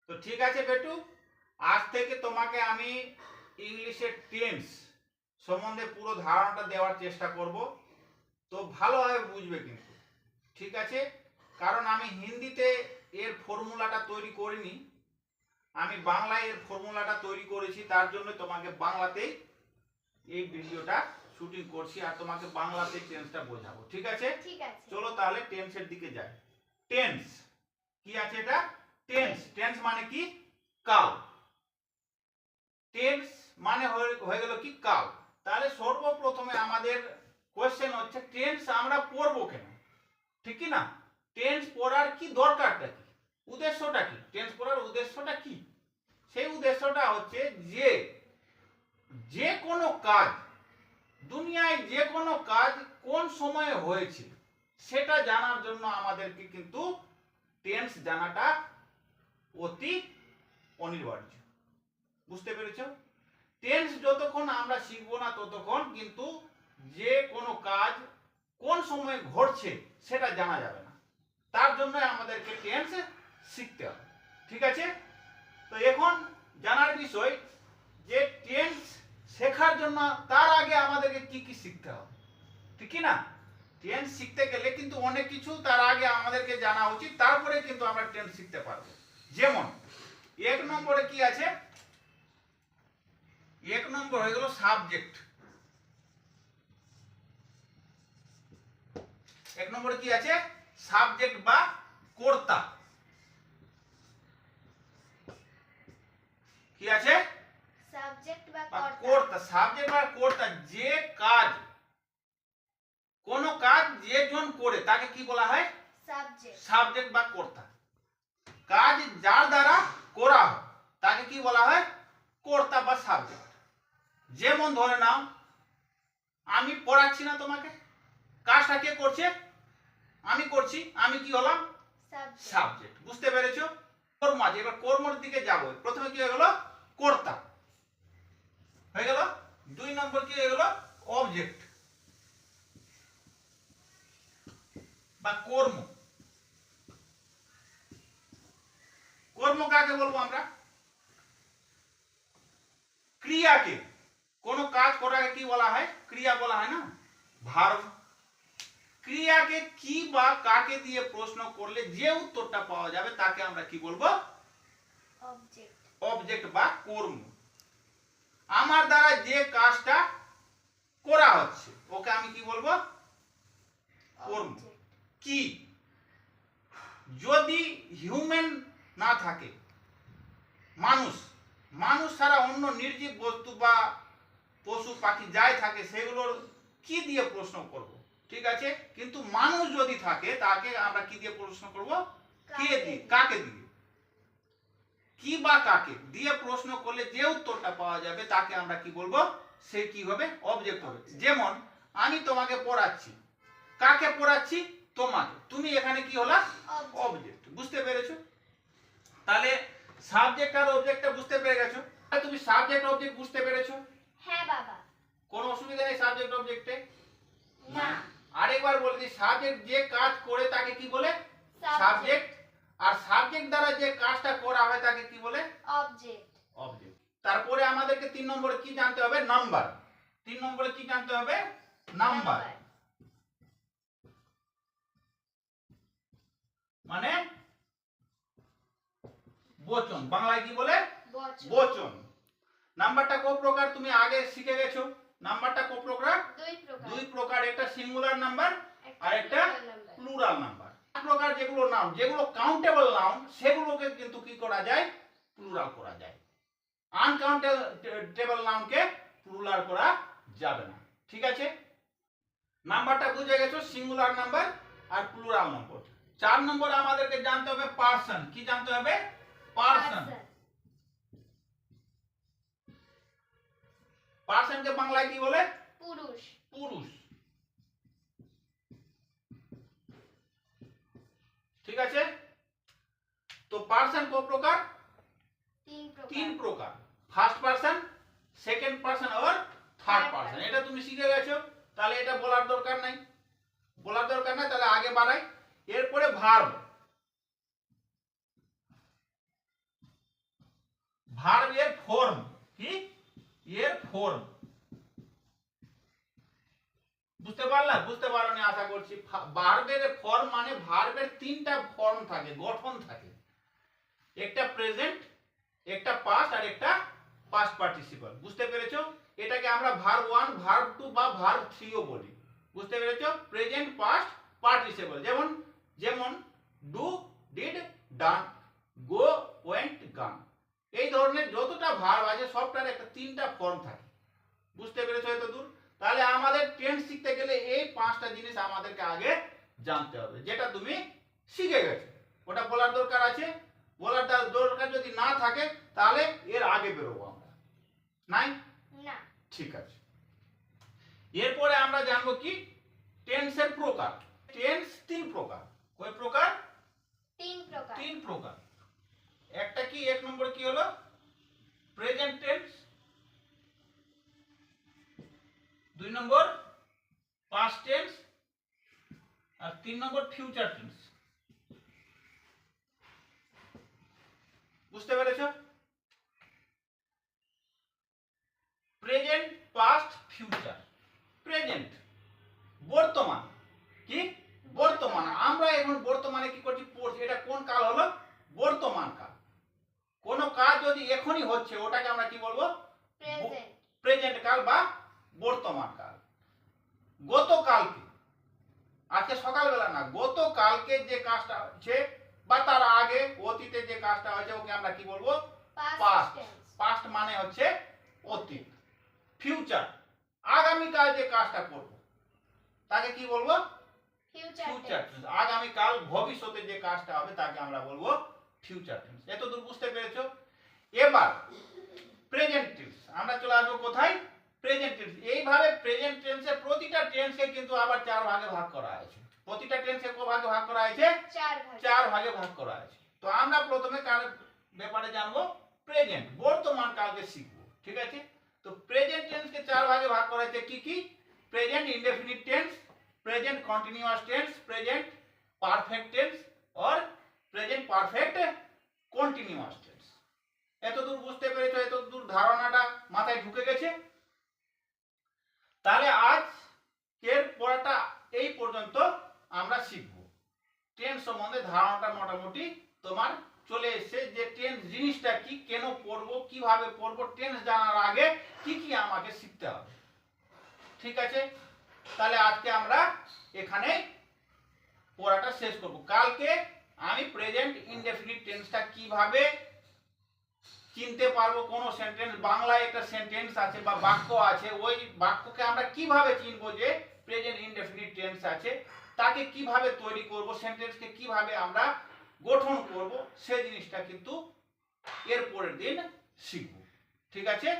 তো ঠিক আছে বেটু, আজ থেকে তোমাকে আমি ইংলিশের টেন্স সম্বন্ধে পুরো ধারণাটা দেওয়ার চেষ্টা করব। তো ভালোভাবে বুঝবে কিন্তু, ঠিক আছে? কারণ আমি হিন্দিতে এর ফর্মুলাটা তৈরি করিনি, আমি বাংলায় এর ফর্মুলাটা তৈরি করেছি। তার জন্য তোমাকে বাংলাতেই এই ভিডিওটা শুটিং করছি আর তোমাকে বাংলাতে টেন্সটা বোঝাবো, ঠিক আছে? ঠিক আছে। চলো তাহলে টেন্সের দিকে যাই। টেন্স কি আছে? এটা টেন্স। টেন্স মানে কি? কাল। টেন্স মানে হয়ে গেল কি? কাল। তাহলে সর্বপ্রথমে আমাদের কোশ্চেন হচ্ছে টেন্স আমরা পড়বো কেন, ঠিক কি না? টেন্স পড়ার কি দরকারটা কি, উদ্দেশ্যটা কি? টেন্স পড়ার উদ্দেশ্যটা কি? সেই উদ্দেশ্যটা হচ্ছে যে কোনো কাজ, দুনিয়ায় যে কোনো কাজ কোন সময়ে হয়েছে সেটা জানার জন্য আমাদেরকে কিন্তু টেন্স জানাটা অতি অনিবার্য। বুঝতে পেরেছ? টেন্স যতক্ষণ আমরা শিখবো না ততক্ষণ কিন্তু যে কোনো কাজ কোন সময়ে ঘটছে সেটা জানা যাবে না। তার জন্য আমাদেরকে টেন্স শিখতে হবে, ঠিক আছে? তো এখন জানার বিষয় যে টেন্স শেখার জন্য তার আগে আমাদেরকে কি কি শিখতে হবে, ঠিক কি না? টেন্স শিখতে গেলে কিন্তু অনেক কিছু তার আগে আমাদেরকে জানা উচিত, তারপরে কিন্তু আমরা টেন্স শিখতে পারবো। যেমন এক নম্বরে কি আছে? এক নম্বর হয়ে গেল সাবজেক্ট। এক নম্বরে কি আছে? সাবজেক্ট বা কর্তা। কি আছে? সাবজেক্ট বা কর্তা। সাবজেক্ট বা কর্তা। যে কাজ, কোন কাজ যে জন করে তাকে কি বলা হয়? সাবজেক্ট। সাবজেক্ট বা কর্তা। কাজ যার দ্বারা করা হয় তাকে কি বলা হয়? কর্তা বা সাবজেক্ট। যেমন ধরে নাও আমি পড়াচ্ছি না তোমাকে, কাজটা কে করছে? আমি করছি, আমি কি হলাম? সাবজেক্ট। বুঝতে পেরেছো? কর্ম আছে, এবার কর্মর দিকে যাব। প্রথমে কি হয়ে গেল? কর্তা হয়ে গেল। দুই নম্বর কি হয়ে গেল? অবজেক্ট বা কর্ম। কর্ম কাকে বলবো আমরা? ক্রিয়াকে। কোন কাজ করাকে কি বলা হয়? ক্রিয়া বলা হয় না, ভার্ব। ক্রিয়াকে কি বা কাকে দিয়ে প্রশ্ন করলে যে উত্তরটা পাওয়া যাবে তাকে আমরা কি বলবো? অবজেক্ট। অবজেক্ট বা কর্ম। আমার দ্বারা যে কাজটা করা হচ্ছে ওকে আমি কি বলবো? কর্ম। কি? যদি হিউম্যান না থাকে, মানুষ ছাড়া অন্য নির্জীব বস্তু বা পশু পাখি যাই থাকে সেগুলোর কি দিয়ে প্রশ্ন করব, ঠিক আছে? কিন্তু মানুষ যদি থাকে তাকে আমরা কি দিয়ে প্রশ্ন করব? কে দিয়ে, কাকে দিয়ে। কি বা কাকে দিয়ে প্রশ্ন করলে যে উত্তরটা পাওয়া যাবে তাকে আমরা কি বলবো? সে কি হবে? অবজেক্ট হবে। যেমন আমি তোমাকে পড়াচ্ছি, কাকে পড়াচ্ছি? তোমাকে। তুমি এখানে কি হলা? অবজেক্ট। বুঝতে পেরেছো? তাহলে সাবজেক্ট আর অবজেক্টটা বুঝতে পেরে গেছো? তুমি সাবজেক্ট অবজেক্ট বুঝতে পেরেছো? হ্যাঁ বাবা। কোনো অসুবিধা নেই সাবজেক্ট অবজেক্টে? না। আরেকবার বলে দিই, সাবজেক্ট যে কাজ করে তাকে কি বলে? সাবজেক্ট। আর সাবজেক্ট দ্বারা যে কাজটা করা হয় তাকে কি বলে? অবজেক্ট। অবজেক্ট। তারপরে আমাদেরকে 3 নম্বরে কি জানতে হবে? নাম্বার। 3 নম্বরে কি জানতে হবে? নাম্বার। মানে বচন। বাংলায় কি বলে? বচন। নাম্বারটা কত প্রকার তুমি আগে শিখে গেছো। নাম্বারটা কত প্রকার? দুই প্রকার। একটা সিঙ্গুলার নাম্বার আর একটা প্লুরাল নাম্বার। প্রকার যেগুলো নাউন, যেগুলো কাউন্টেবল নাউন সেগুলোকে কিন্তু কি করা যায়? প্লুরাল করা যায়। আনকাউন্টেবল নাউনকে প্লুরাল করা যাবে না, ঠিক আছে? নাম্বারটা বুঝে গেছো, সিঙ্গুলার নাম্বার আর প্লুরাল নাম্বার। 4 নম্বরে আমাদেরকে জানতে হবে পারসন। কি জানতে হবে? পারসন। পারসনকে বাংলায় কি বলে? পুরুষ। পুরুষ। ঠিক আছে? তো পারসন কত প্রকার? 3 প্রকার। ফার্স্ট পারসন, সেকেন্ড পারসন আর থার্ড পারসন। এটা তুমি শিখে গেছো, তাহলে এটা বলার দরকার নাই। তাহলে আগে বাড়াই। এরপরে ভার্ব। ভার্ব এর ফর্ম কি, এর ফর্ম। বুঝতে পারলাম? বুঝতে পারোনি আশা করছি। ভার্বের ফর্ম মানে ভার্বের তিনটা ফর্ম থাকে, গঠন থাকে। একটা প্রেজেন্ট, একটা পাস্ট আর একটা পাস্ট পার্টিসিপল। বুঝতে পেরেছো? এটাকে আমরা ভার্ব 1, ভার্ব 2 বা ভার্ব 3 ও বলি। বুঝতে পেরেছো? Present, past, participle. যেমন যেমন do, did, done, go, went, গান। এই ধরনের যতটা ভার্ব আছে সবটার একটা তিনটা ফর্ম থাকে। বুঝতে পেরেছো এত দূর? তাহলে আমাদের টেন্স শিখতে গেলে এই পাঁচটা জিনিস আমাদেরকে আগে জানতে হবে, যেটা তুমি শিখে গেছো। ওটা বলার দরকার আছে? বলার দরকার যদি না থাকে তাহলে এর আগে বেরোবো আমরা, নাই? না। ঠিক আছে। এরপরে আমরা জানবো কি, টেন্সের প্রকার। টেন্স তিন প্রকার। কয় প্রকার? তিন প্রকার। তিন প্রকার। একটা কি, এক নম্বর কি হলো প্রেজেন্ট টেন্স, দুই নম্বর পাস্ট টেন্স আর তিন নম্বর ফিউচার টেন্স। বুঝতে পেরেছো? Present, past, future. প্রেজেন্ট বর্তমান, কি বর্তমান। আমরা এখন বর্তমানে কি করছি, পড়ছি। এটা কোন কাল হলো? বর্তমান কাল। কোন কাজ যদি এখনই হচ্ছে ওটাকে আমরা কি বলবো? প্রেজেন্ট। প্রেজেন্ট কাল বা বর্তমান কাল। গতকালকে, আজকে সকালবেলা না, গতকালকে যে কাজটা হচ্ছে বা তার আগে অতীতে যে কাজটা হয়েছে ওকে আমরা কি বলবো? পাস্ট। পাস্ট মানে হচ্ছে অতীত। ফিউচার আগামীকাল যে কাজটা করব তাকে কি বলবো? Future tense. আগামীকাল ভবিষ্যতে যে কাজটা হবে তাকে আমরা বলবো ফিউচার টেন্স। এতদূর বুঝতে পেরেছো? এবার প্রেজেন্ট টেন্স আমরা চলে আসবো কোথায়? Present tense. এইভাবে প্রেজেন্ট টেন্সের প্রতিটা টেন্সকে কিন্তু আবার চার ভাগে ভাগ করা আছে। প্রতিটা টেন্সকে কয় ভাগে ভাগ করা আছে? চার ভাগে ভাগ করা আছে। তো আমরা প্রথমে কার ব্যাপারে জানবো? প্রেজেন্ট, বর্তমান কালকে শিখবো। ঠিক আছে? তো প্রেজেন্ট টেন্সকে চার ভাগে ভাগ করা আছে। কি কি? Present indefinite tense, present continuous tense, present perfect tense और প্রেজেন্ট পারফেক্ট কন্টিনিউয়াস টেন্স। এতদূর বুঝতে পেরেছো? এতদূর ধারণাটা মাথায় ঢুকে গেছে? তাহলে আজকের পড়াটা এই পর্যন্ত আমরা শিখব। টেন্স সম্বন্ধে ধারণাটা মোটামুটি তোমার চলে এসেছে, যে টেন্স জিনিসটা কি, কেন পড়বো, কিভাবে পড়বো, টেন্স জানার আগে কি কি আমাকে শিখতে হবে। ঠিক আছে? তাহলে আজকে আমরা এখানে পড়াটা শেষ করব। কালকে আমি প্রেজেন্ট ইনডেফিনিট টেন্সটা কিভাবে চিনতে পারবো, কোন সেন্টেন্স, বাংলায় একটা সেন্টেন্স আছে বা বাক্য আছে, ওই বাক্যকে আমরা কিভাবে চিনবো যে প্রেজেন্ট ইনডেফিনিট টেন্স আছে, তাকে কিভাবে তৈরি করব, সেন্টেন্সকে কিভাবে আমরা গঠন করব, সেই জিনিসটা কিন্তু এর পরের দিন শিখব। ঠিক আছে?